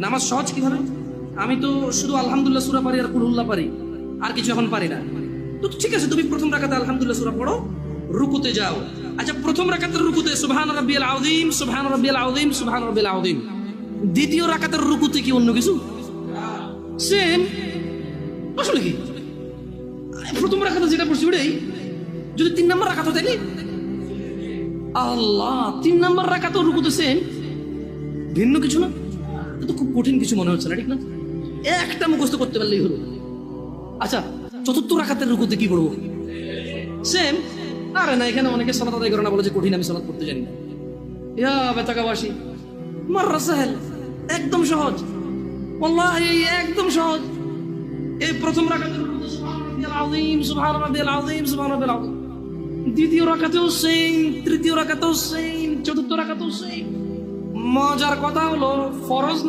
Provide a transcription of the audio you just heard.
নামাজ সহজ কিভাবে? আমি তো শুধু আলহামদুলিল্লাহ সূরা পারি আর কুলহুল্লাহ পারি, আর কিছু এখন পারি না। তো ঠিক আছে, তুমি প্রথম রাকাতে আলহামদুলিল্লাহ সূরা পড়ো, রুকুতে যাও। আচ্ছা, প্রথম রাকাতের রুকুতে সুবহান রাব্বিয়াল আযীম, সুবহান রাব্বিয়াল আযীম, সুবহান রাব্বিয়াল আযীম। দ্বিতীয় রাকাতের রুকুতে কি অন্য কিছু? সেম। আসলে কি প্রথম রাকাতে যেটা পড়ছি ওটাই, যদি 3 নাম্বার রাকাত হতো আল্লাহ, 3 নাম্বার রাকাত রুকুতে সেম, ভিন্ন কিছু না? তো খুব কঠিন কিছু মনে হচ্ছে না, ঠিক না? একটা মুখস্থ করতে পারলেই হলো। আচ্ছা, চতুর্থ রাকাতের রুকুতে কি পড়বো? সেম। আরে না, এখানে অনেকে সালাত আদায় করে না, বলে যে কঠিন, আমি সালাত পড়তে জানি না। ইয়া বেতাকাবাসী, মাররা সাহেল, একদম সহজ, ওয়াল্লাহি একদম সহজ। এই প্রথম রাকাতের রুকুতে সুবহান রাব্বিয়াল আযীম, সুবহান রাব্বিয়াল আযীম, সুবহান রাব্বিয়াল আযীম। দ্বিতীয় রাকাতেও সেম, তৃতীয় রাকাতেও সেম, চতুর্থ রাকাতেও সেম। মজার কথা হলো ফরজ